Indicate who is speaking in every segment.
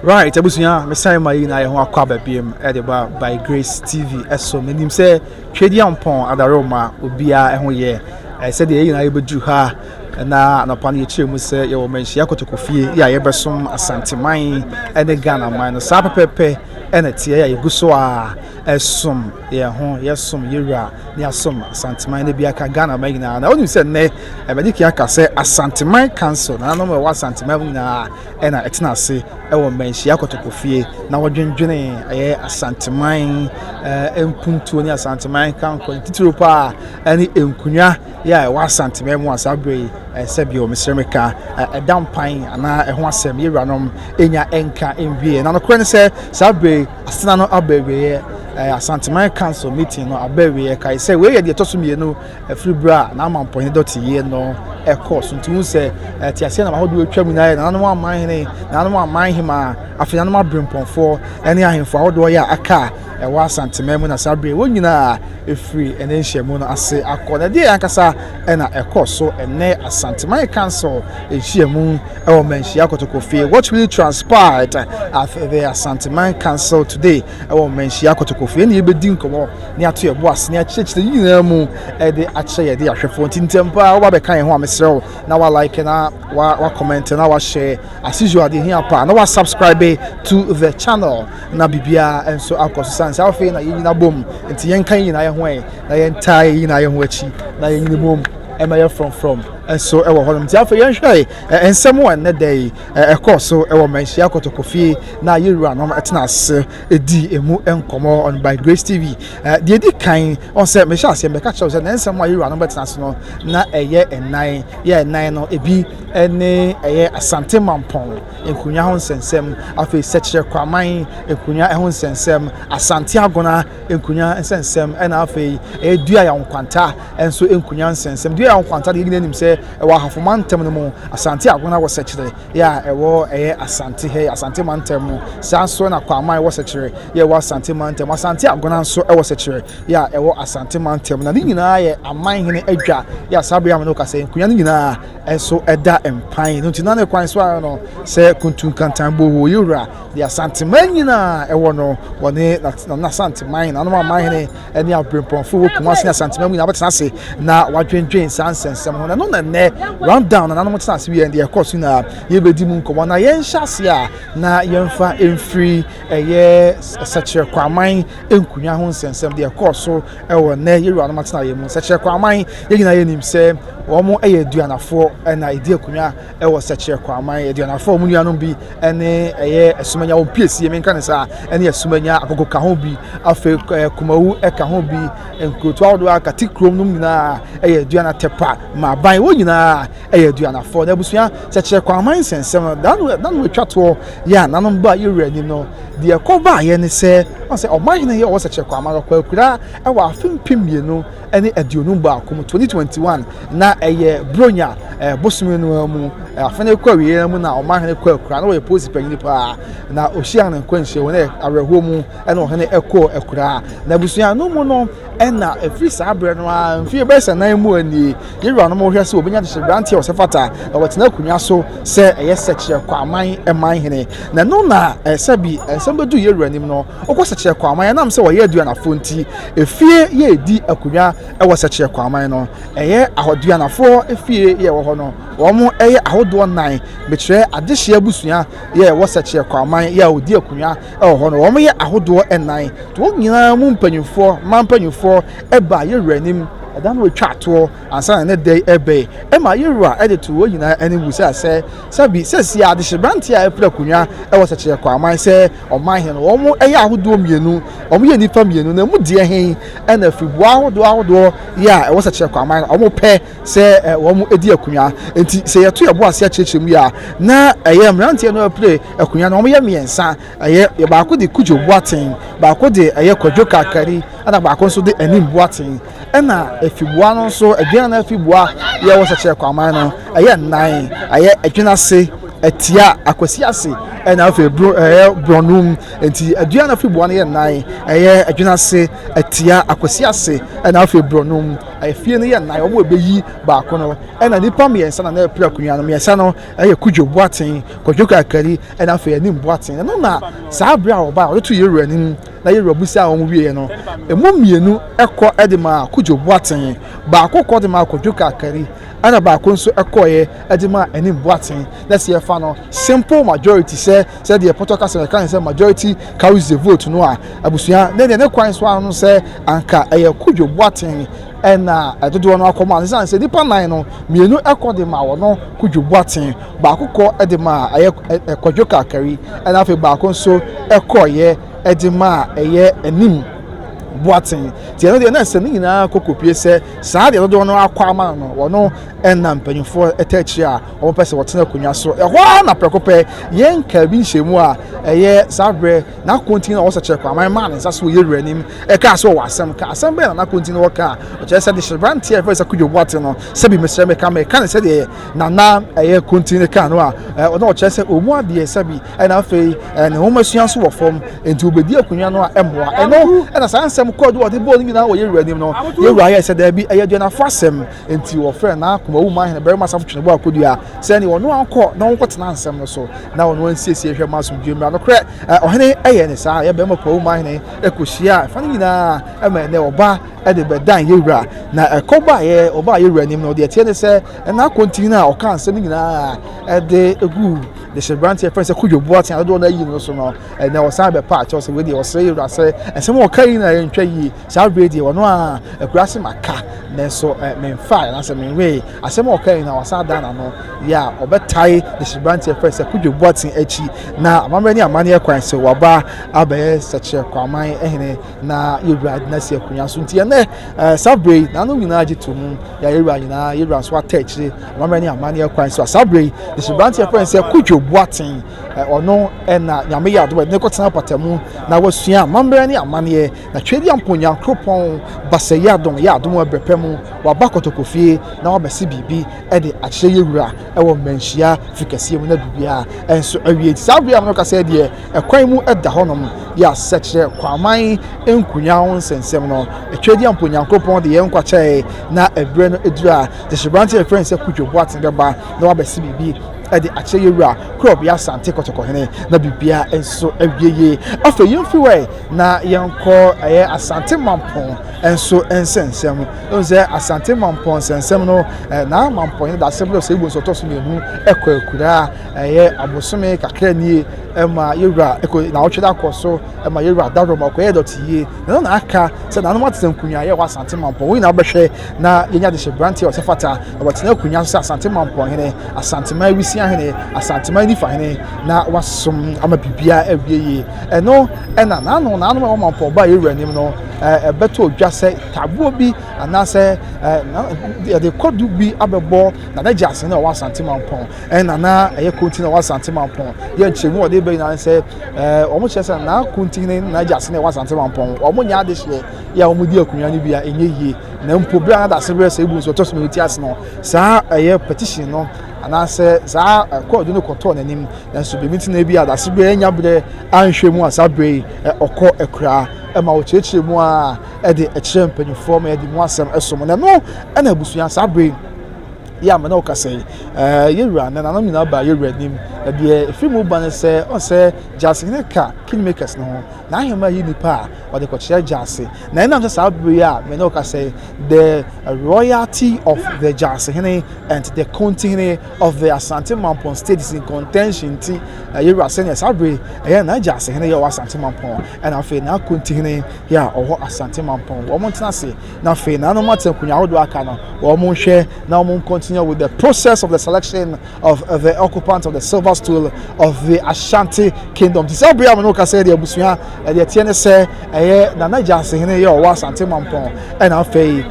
Speaker 1: Right, abusunya me say my na ye ho akwa babiem e de ba by Grace TV eso menim say twedi ampon adaroma obia e ho ye said ye na ye bedu ha na anopane ye chire mu say ye wo Manhyia kotokofie ya ye besom asanteman e ne Ghana man no sa pepepe ena tie ya ye guso a esom ye ho ye som yewura ne asom asanteman ne bia ka Ghana man na na onim say ne e be diki aka say asanteman council na no me wa asanteman na ena etena ase e wo Manhyia kotokofie na wodwendwene asanteman empuntuo ne asanteman kan titiro pa ani enkunya ya wa asanteman mu asabre sebi o mesremeka edampan ana eho asem yewuranom enya enka enwie na no kwen se sabre asena no abebe asanteman council meeting no abebe kai se we ye de tosumienu afribra na Mamponghene dotiye no course ntu se ti ase na mahodo atwam na no Manhyia na no Manhyia afina no abremponfo ene ahemfo ahodo ya aka ewa asanteman mu na sabre wonyina efri ene nhyiamu no ase akọ de ankasa ena ekoso ene asanteman council nhyiamu ewo Manhyia kotokofie. What really transpired at the asanteman council today ewo Manhyia kotokofie ne yebedi nkomo ne ato ebo ase ne achechire nyina mu de ache de ahwefo ntintempa wo ba be kan ho amesrew na wa like na wa comment na wa share as usual de here pa na wa subscribe to the channel na bibia enso akoso sanse afi na yina bom nti yen kan yina ye ho na yen tai yina ye ho achi na yen yina bom ema from and so ewo honum ti afa yen hwai ensem won ne dey ekoso ewo Manhyia kotokofie na yewura no etena ase edi emu enkomo on by Grace TV de edi kan on say me sha ase me ka chawo say ensem wa yewura no betena ase no na eye enan ye enan no ebi ene eye asante mampon enkunya ho nsensem afa Selected+Kwamang enkunya ho nsensem asante agona enkunya nsensem ena afa edua ya nkwanta enso enkunya nsensem dua ya nkwanta de nim say ewa hafomantem no mu asante agona wo Selected ya ewo asante he asante mantem mu sanso na Kwamang wo Selected ya wo asante mantem asante agona nso ewo Selected ya ewo asante mantem na nyina ye Manhyia adwa ya sabe ya no kase enkunya nyina enso eda empan no ntina ne kwan so no se kuntun kantan bo yura de asante man nyina ewo no woni na asante man na no Manhyia eni abremponfo wo kuma se asante man nyina betena se na wadwendwen sansensem ho na no ne round down na no motena se wi de course na ye bedi mu nkomo na yen hyase a na yemfa emfree Selected+Kwamang enkunya ho nsensem de course ewo ne yewura no matena ye mu Selected+Kwamang ye nyina ye nim se wo mo aduanafo na edi akunya ewo Selected+Kwamang aduanafo mu nuanom bi ene esumanya wo piesi me nka ne sa ene esumanya akoko ka ho bi afa kumawu ka ho bi enkoto awodo akati krom num nyina aduana tepa ma ban wo nyina aduanafo na busua Selected+Kwamang sensem dan we twato ya nanom ba yewura ni no de ekoba ye ne se on se Manhyia ye wo Selected+Kwamang kwakura ewo afempim mienu ene aduonum ba akom 2021 na bronya bosume no mu afene kwawie mu na Manhyia kwakura na we post panyi pa na ohia na kwanhye wona awerho mu ene ohene ekura na busua no mu no ena efri sabre no a mfie be sanan mu ani yewura no mo hwɛ se obenya de hyebrantia osefata na watena kunya so se Selected+Kwamang Manhyia na no na sabi sembedu yewura nim no okɔ Selected+Kwamang nam se wo ye aduanafo nti efie ye edi akunya ewo Selected+Kwamang no ahoduanafo efie ye wo ho no wo mo ahodo nan bekyerɛ adehye abusua ye wo Selected+Kwamang ya odi akunya ewo ho no wo mo ye ahodo enan to wo nyina mu mpanyimfo mampanyimfo eba yewura nim dan we twato ansa na dey ebe ema yewura edit wo nyina ene busa se sabi sesi adehye brantia efra kunya ewo Selected+Kwamang se Manhyia no wo mo ahodo mienu wo mo ye nipa mienu na mu de hen ena fibu ahodo ya ewo Selected+Kwamang wo mo pe se wo mo edi akunya enti se yeto yebo ase akyekye mu ya na mrantia no apre akunya no wo mo ye miensa ye ba ko de kujo boaten ba ko de kwadwo kakari ana ba ko so de anim boaten ena efibua no so aduana na efibua ye wo Selected+Kwamang no nan adwenase etia akwasi ase na afi bronum enti adua na fi boa na ye nan adwena ase etia akwasi ase na afi bronum afie ne ye nan omo ebeyi ba ko no na nipa miensa na na pira kunwa no miensa no kudwo boaten kwadwo kakari na afi anim boaten no na saa bra oba o to yeru anim na yeru abusa o mo wie no emu mienu ekọ edema kudwo boaten ba akokọ de ma kwadwo kakari ana ba ko nso ekoye edema anim boaten na se fa no simple majority say the protocol can say majority carries the vote no a abusua ne kwan so anu say anka kudwo boaten na dodo no akoma nsan say nipa nan no mienu ekode ma wo no kudwo boaten ba akokọ edema kwadwo kakari na afi ba ko nso ekoye edema anim boaten ti no de na se ni na kokopie se saa de dodo no akwama no wono na mpanyufo etachi a o pese wotena kunwa so ho na prekope yen ka bi nhemu a sabre na continue o seche Kwamang man nsa so yewura nim ka so wasem ka asem be na continue wo ka o che se de shibranti e fese kudwo boaten no se bi mesere me ka me ka se de na continue ka no a o no che se omu ade se bi na afei ne ho masua so wo fom enti obedi akunwa no a emboa eno na sansem kod wo de bol ni na wo yewura nim no yewura ya se da bi de na fasem enti wo frɛ na wu man very massive twene bo akodua se ni wono anko na wonko tena ansem no so na wono ansiesie hwe maso dwemra no kre ohene ne saa ye be makwa wu man ne ekohia fa ni na ma ne oba de bedan yewura na ekoba ye oba yewura nim no de tie ne se na continue na o kan ansem ni na de egu the shibranti friends kudwo boaten do na yi no so no na o sa be pa cho se we de o se yewura se ensem o kai na ntwa yi sa bredi wono a ekurase maka na so memfa na se menwe asem o kai na wasa dana no ya obetai the shibranti friends kudwo boaten achi na amamani amane kwan se waba abaye seche Kwamang ehene na yewura na se akunya so ntie na sabre na no nyina agitum ya yewura nyina yewura so atachi amamani amane kwan so sabre the shibranti friends kudwo boaten ono na nyame ya do ne kotena patamu na wasua amamani amane na twedi amponya kropon basaya don ya adom abrepemu waba kotokofie na wabasi bibi de akyere yewura wo Manhyia fikasie mu na bibia enso awie sabre am no kasa de ekwan mu da honom ya seche Kwamang enkunya won sensem no twedi amponya kropon de yenkwa chae na ebre no edura the shibranti friends kudwo boaten beba na wabasi bibi edi akyere yewura crop ya sante kotokohene na bibia enso awieye afa yemfiwe na yenko asante mampon enso ensensem onze asante mampon sensem no na mampon da sebro se ibu so toso menu ekura abosome kakra nie ma yewura na otweda koso ma yewura daro ma koye dotiye na aka se na no matsen kunya ye wa asante mampon wi na obehwe na yenya de shibranti o sefata obotena kunya so asante mampon hene asante ma ahene asantema ni fa hene na wasum ama bibia awieye eno na no mampo ba yewura nim no beto odwase tabuo bi anase de kodu bi abebo na jase na wasantema mpon na continue wasantema mpon ye nchemu ode be na se omo chese na continue na jase na wasantema mpon omo nya de hye ya omo di akunwa ni bia enye yie na mpo bra na da sebre se ibu so to so meti ase no saa petition no anase za code no koto nanim na so be meeting na bia da sebre enya bre anhwemu asabre okọ ekura ma o chechire mu a de ekire mpanyufo ma de mu asem esom na no na abusuya sabre ya ma na okase yewura na no nyina ba yewura nim de fimu ban se o se jase ne ka kingmakers no na ahema yi nipa o de kochire jase na na sabre ya me na okase the royalty of the jase and the continuing of the Asante Mampon state is in contention ti yewura se ne sabre na jase ya Asante Mampon and afi na continuing ya o Asante Mampon wo mo tena se na afi na no maten kunya wodo aka no wo mo hwe na wo continue with the process of the selection of the occupant of the silver stool of the Ashanti Kingdom. This sabre am no ka say the abusua the tie ne say na jase ya o Asante Mampon and afi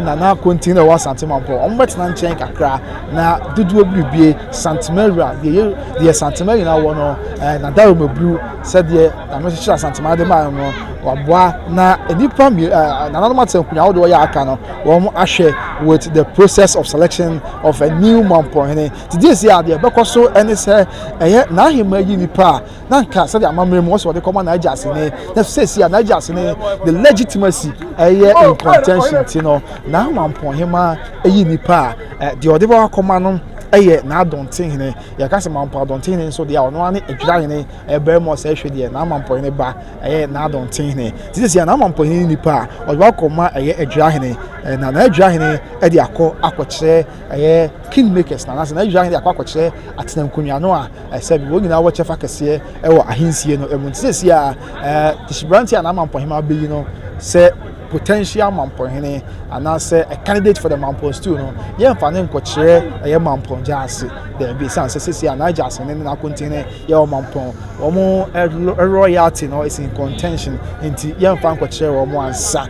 Speaker 1: na continue o Asante Mampon o mbetena nchen kakra na dudu obibie santimera the santimera na wo no na dawo mabru said the na me hye santimera de ma no wabwa na enipa nananom atenkunya wodo ya aka no wo ahwe with the process of selection of a new Mamponghene this year the bekoso ene se eye na ahema yi nipa na nka se de amamre mu so de koma na agase ne na se ya na agase ne the legitimacy eye in contention ti no na Mamponghene eyi nipa de ode ba koma no eye na Adontenhene ya ka se Adontenhene so de ono ane adwirahene ebe mo se hwe de na Mamponghene ba eye na Adontenhene this year na Mamponghene nipa ode ba koma eye adwirahene na adwirahene e de akokire eye kingmakers na na adwirahene akokire atenankunwa no a se bi wo nyina wo chefa kese e wo ahensie no emu this year Chieftaincy na Mamponghene abeyi no se potential Mamponghene and now say a candidate for the Mampon too no ye mfa ne nkokire eye Mampon jase there be sense say na jase ne na contain ye Mampon omo royalty no is in contention nti ye mfa nkokire omo ansa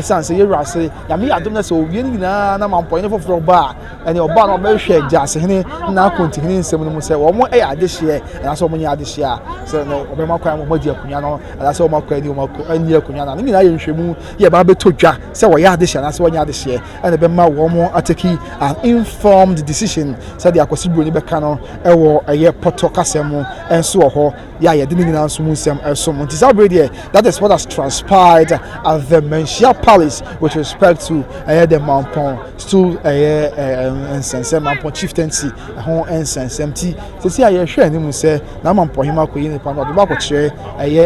Speaker 1: sense ye rase ya me adom na so owie nyina na Mamponghene foforo ba ene oba na obehwe jase hene na contain nsem no say omo adehye na so omo nya adehye a say no obema kwa mo di akunya no na say omo kwa ni omo ani akunya na nyina ye nhwemu ye ba betodwa say wo ya adehye na say wonya adehye ene be ma wo mo ateki an informed decision say the akwasibro ni be ka no e wo eye poto kasem enso ho ya ye de nyina nso mu nsem enso mo nti that is what has transpired at the Manhyia Palace with respect to the Mampon still ensense Mampon Chieftaincy ho ensense mti sesi aye hwe ani mu se na Mamponghene akoyi ni pa no de ba ko kire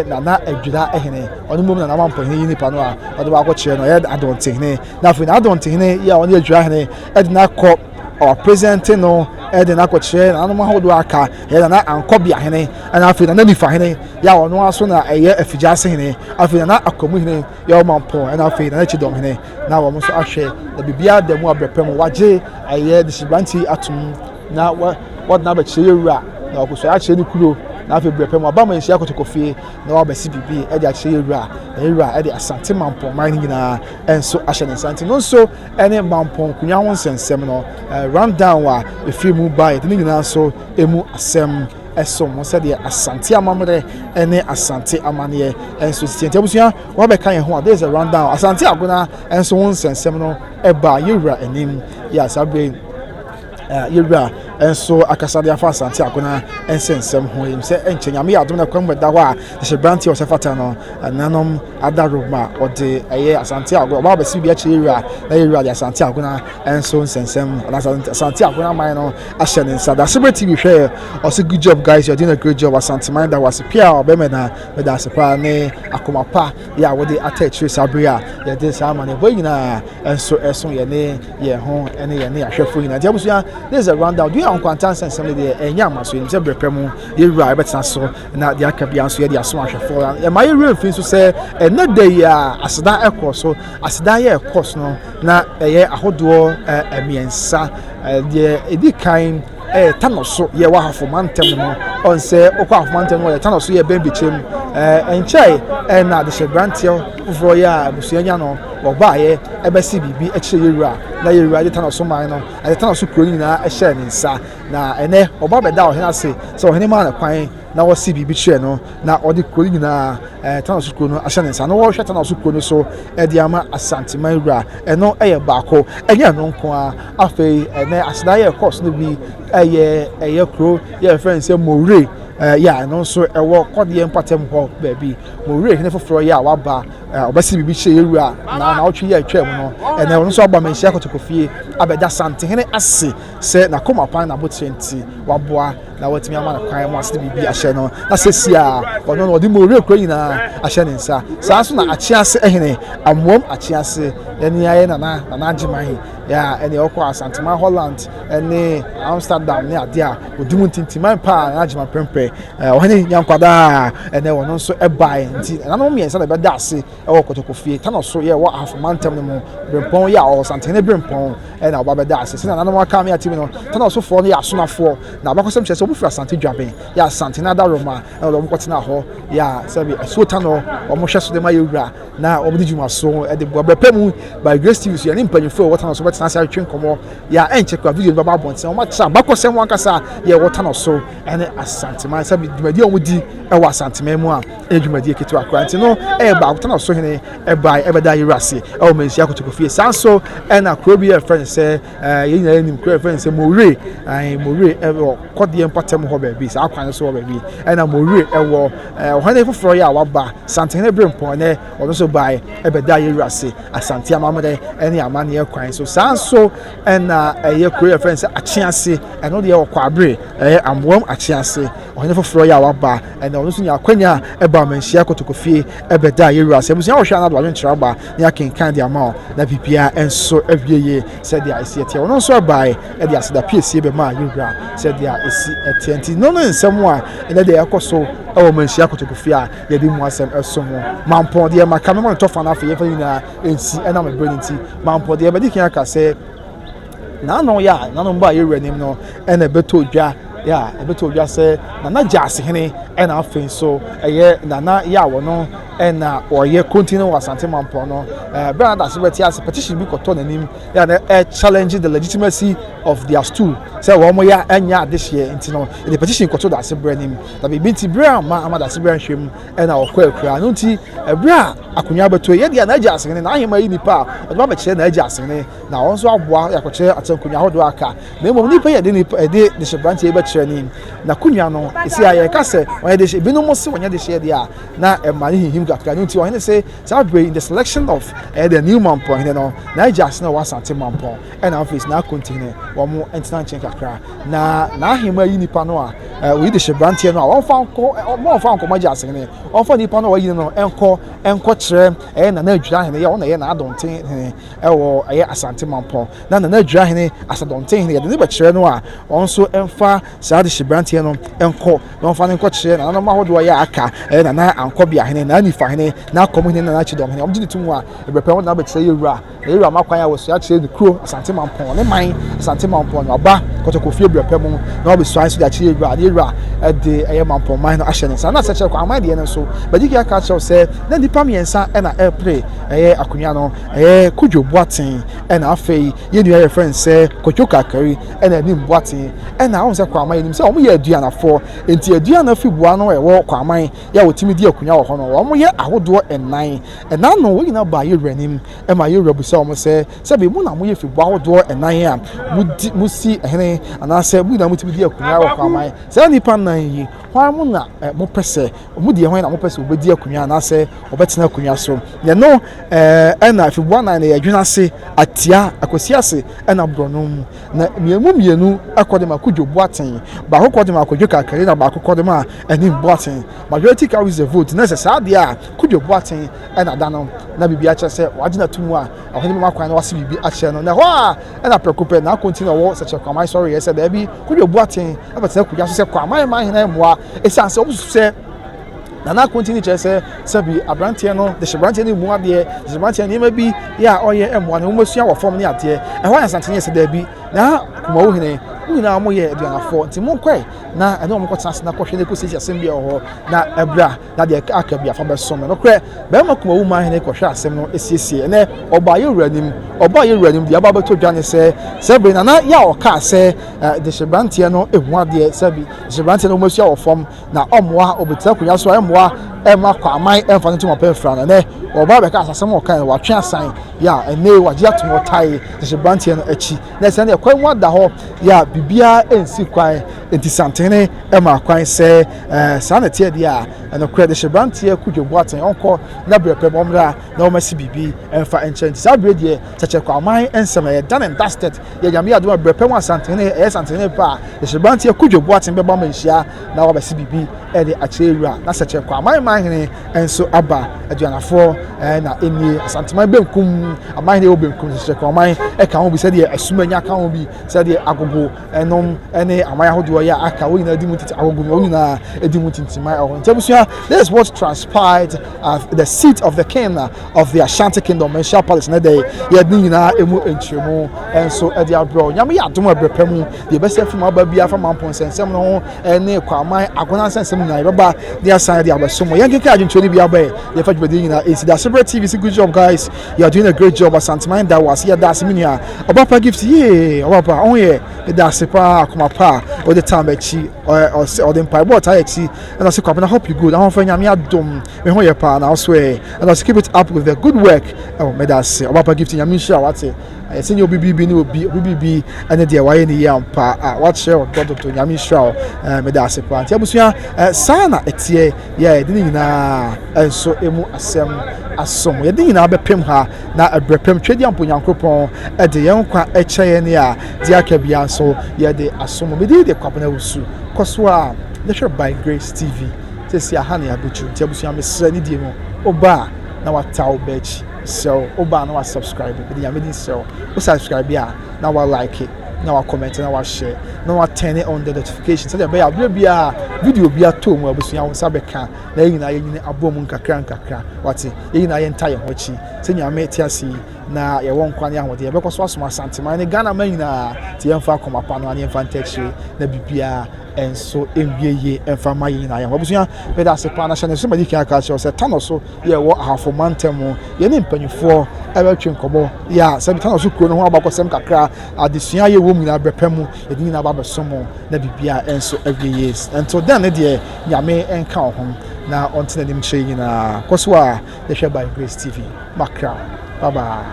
Speaker 1: na adwira ehene onu mum na Mamponghene yi ni pa no a de ba ko kire no Adontenhene na fi na Adontenhene ya oni adwira hene e de na ko or presenting no e de na ko kire na no hodo aka e na ankobia hene na fi na nifa hene ya ono aso na eye afijase hene afi na akomu hene ya Mampon na fi na chidom hene na wo so ahwe da bibia da mu abrepem waje eye de Chieftaincy atum na what na ba kire wura na okoso ya kire ni kuro na afi brepem aba Manhyia kotokofie na wa ba CBB e de akire wura e de asante Mampon man nyina enso ahye ne asante no so ene Mampon kunya ho nsensem no rundown wa efiri mu bai de nyina so emu asem eso mo se de asante amamre ene asante amane enso tiente abusia wa be kan ye ho there is a rundown asante agona enso ho nsensem no e ba yewura enim ya sabe yewura enso akasade afa asante agona ensensem ho yim se enchenyame ya adom na kwamda ho a Chieftaincy osefata no nanom adaroma ode eye asante agona ba besi bi achi yewura na yewura de asante agona enso nsensem asante agona man no ahye ne nsa da celebrity bi hwe also good job guys, you're doing a great job. Asante man that was pia obemena me da sepa ne akomapa ya wode attach sabria ya de sama ne boy na enso ye ne ye ho ene ye ne ahwefo ina dia busu ya there's a rundown do you on quantan sense me de enya maso ni se brepem ye wura betena so na dia ka bia so ye dia so ahwefo ya my real fin so say na day ya aseda ekoso aseda ye ekoso no na ye ahodo emiensa de edi kan tanoso ye wa hafomantem no on say okwa hafomantem no ye tanoso ye bembichem enchai na de Chieftaincy foforo ya abusuanya no obaye ebesi bibi eche yewura na yewura de tanoso man no de tanoso kuro nyina ehye ne nsa na ene oba beda o hena se so hene man kwan na wo CBB chire no na odi kuro nyina tanoso kuro no ehye ne nsa no wo hwe tanoso kuro no so e de ama asante man wura eno eye baako enye no nko a afei ene aseda ye course no bi eye kuro ye friend say more ya no so ewo kode empatem ho baby more hene foforo ya waba obasi bibi che yewura na otwe ya atwam no ene no so aba Manhyia kotokofie abeda sante hene ase se na koma pan na botrenti waboa na watimi ama na kwan mo ase bibi ahye no na sesia ono no odi more kro nyina ahye ne nsa saa so na achi ase hene amwom achi ase ene aye na agiman ya ene okwa Asantema Holland ene Amsterdam ne adia odumu tintiman pa na agiman prempe ohene yankwada ene wono so ebai nti na no miensa na beda ase ewo kotokofie tanoso ye wo afomantem ne mo brempon ya o santene brempon na oba beda ase se na no aka me atimi no tanoso fo ne ya sonafo na abakosem chese so mo fi asante dwaben ya asante na da roma e wo mo kwetena ho ya sabi asota no wo mo hwe so de ma yewura na wo mo di juma so e de bo brepemu by Grace TV so ya ni mpanyefo wo tana so betena sa atwe nkomo ya enche kwa video baba bonten wo ma cha bakosem wankasa ya wo tana so ene asante man sabi dwumadi o mo di e wo asante man mu a e dwumadi eketu akwa nti no e ba wo tana so hene e ba e beda yewurase e wo Manhyia kotokofie sanso e na krobi e friend say ye nyina nim krobi friend say more e wo kode empatem ho ba bi sa akwan so ho ba bi e na more e wo hene foforo ya waba sante hene brempon ne ono so bai e beda yewurase asante amamede ene amane akwan so sanso e na ye krobi friend say achiase e no de wo kwabre amwom achiase hene foforo ya waba e na ono so nya kwanya e ba Manhyia kotokofie e beda yewurase busia wo hwa na do adwenkyerɛ ba ne akenkan de ama na bibia enso awieye said dia esi etia ono so bai e dia seda piesie be ma yewura said dia esi etienti no nsɛm a ene de yakoso e wo Manhyia kotokofie a ye di mu asɛm ɛso ho mampon de maka me mo to fa na afa ye fa nyina ensi e na me brand nti mampon de be di kan aka sɛ na no ba yewura nim no e na beto dwa ya ebeto dwa sɛ na jase hene e na afin so eye na ya wo no and or continue Asante Mampon no Bernard Asibeti as petition be koton anim ya challenging the legitimacy of their stool say one more ya enya this year into no the petition koton da Asibra nim that be binti bra ma amada Asibra hwem and okwa akura no nti bra akunya beto ye dia na agya asene na ahema yi nipa o ba be kire na agya asene na won so aboa ya kokire atankunya hodo aka na emom nipa ye de nipa de shebranche ye be kire nim na kunya no esi aye ka se on de bi no mo se wonya de share dia na emani him gakra no nti on say in the selection of the new Mamponghene no na agya asene wa Asante Mampon and office na continue wo mo entina chen kakra na ahema yi nipa no a we de shebranche no a won fa nko ma agya asene won fa nipa no wa yi no enko kire na adwira hene ye won na ye na adonten hene wo Asante Mampon na adwira hene asadonten hene ye de be kire no a won so emfa sa de shebranche no enko won fa nko kire na no ma hodo ya aka na anko bia hene na nifa hene na komo hene na chidom hene omdi tumu a ebepe won na be kire yewura makwan ya wo so ya kire de kro Asante Mampon ne man Asante Mampon aba kotokofie ebepe mu na obe so anso ya kire yewura de Mampon man no ahye ne sa na seche kwa aman de ne so badiki aka chew se na nipa miensa na airplay akunya no kudwo boaten na afei ye nua ye friend se kodwo kakari na nim boaten na won se kwa aman nim se omo ye aduanafo enti aduana fi boa no wo kwa aman ya wotimi di akunya wo ho no omo ye ahodo enan na no wo nyina ba ye ranim ma ye rabusa omo se be mu na mo ye fi boa ahodo enan a mu si hene ana se mu na mutimi di akunya wo kwa aman se nipa nan yi hwan mu na mo pese mu di hwan na mo pese obedi akunya na se obetena akunya so ye no na fi boa nan ye dwena se atia akosi ase na bronom na mienu akode makudwo boaten ba akode makudwo kakari na ba akode ma ani boaten majority carries the vote na se sa dia kudwo boaten na dano na bibia che se wagina tumu a ahoni makwan na wase bibi a che no na ho a na preocupe na continue wo Selected+Kwamang sorry ye se da bi kudwo boaten abetena kudwa so se Kwamang man hena moa esanse obusu se na continue che se bi abrantie no de shebrantie ni mu ade de shebrantie ni ma bi ya oye emwa na umasua wo form ni ade e ho Asante ni se da bi na kuma wo hene na mo ye aduanafo nti mo kwai na ene mo kwotana na kohwe ne kosi asem bia ho na ebra na de aka bia fa besom no kre be ma kuma wo ma hene kohwe asem no esiesie ene oba ye wuranim bia ba beto dwane se be na ya o ka se de shebrantie no ehu ade se bi shebrantie no umasua wo form na omoa obetira kunya so emoa ma Kwamang emfa nti mo pefra na ne oba be ka asasem o kan wa twe asan ya ene wagye atomo tai de shebrantie no achi na se ne kwan wada ho ya bibia ensi kwan enti santene ma kwan se sana tie dia na kura de shebrantie kudwo boaten onko na brepe bomra na o masi bibi emfa enchen sa bredie Selected+Kwamang ensema ye done and dusted ye nyame ado brepe wa santene santene pa de shebrantie kudwo boaten be ba Manhyia na o basi bibi e de achewura na Selected+Kwamang Mamponghene enso aba aduanafo na eni Asantuma benkum amahene obenkum Selected+Kwamang e ka ho bi said asumanya ka ho bi said agogo enom ene amaya hodo ya aka wo nyina dimu titi agogo wo nyina edimu tintima o ntabusua. This is what transpired at the seat of the king of the Ashanti Kingdom, Manhyia Palace na dey ye nyina emu enchiremu enso e dia bro nyame ya dom abrepam the best film aba bia fa Mamponghene no ene Kwamang agona sensem na baba dia san dia abasomo yanke ka adwuntoni bia ba ye fa dwede nyina is the Separate TV. Good job guys, you are doing a great job. Asantuma that was here that's minia obapa gift ye obapa on ye that's pa kuma pa all the time echi or the empire but echi and I say I hope you good. I hope nyame adom me ho ye pa na swear and I keep it up with the good work. Oh me that's obapa gift nyame sure what say I send you BBB no BBB and the why ni yam pa what share of God to nyame sure me that's pa ntiabusua sana etie ye de nyina enso emu asem asom ye de nyina bepem ha na abrepem twedi amponyankopon e de yen kwa ekyeye ne a de akabia so ye de asom be de kwapena wusu koso a the show by Grace TV sesi aha na abechu ntiabusua me sra ni die mu oba na wataw bechi so oba na wa subscribe be ya me din so o subscribe ya na wa like it na wa comment na wa share na wa turn it on the notification so that be ya bia video bia to mu abusua won sabeka na yina yini abom nkakra wati yina ye ntaye hochi se nyame tiasi na ye won kwane ahode ye bekoso asoma Asantuma ne Ghana man nyina ti yemfa akomapa no ane fantechi na bibia enso enwieye emfa mayi na ye abusua be da se pa na channel so madi kan aka che se tano so ye wo ahafo mantem ye ne mpanyufo ebetwe nkobo ya se tano so kuro no ho abakosem kakra adesua ye wo mu na brepam ye din na babesomo na bibia enso enwieye until then ne de nyame enka ho na ontina nim che nyina koso a ye hwe by Grace TV makra bye bye.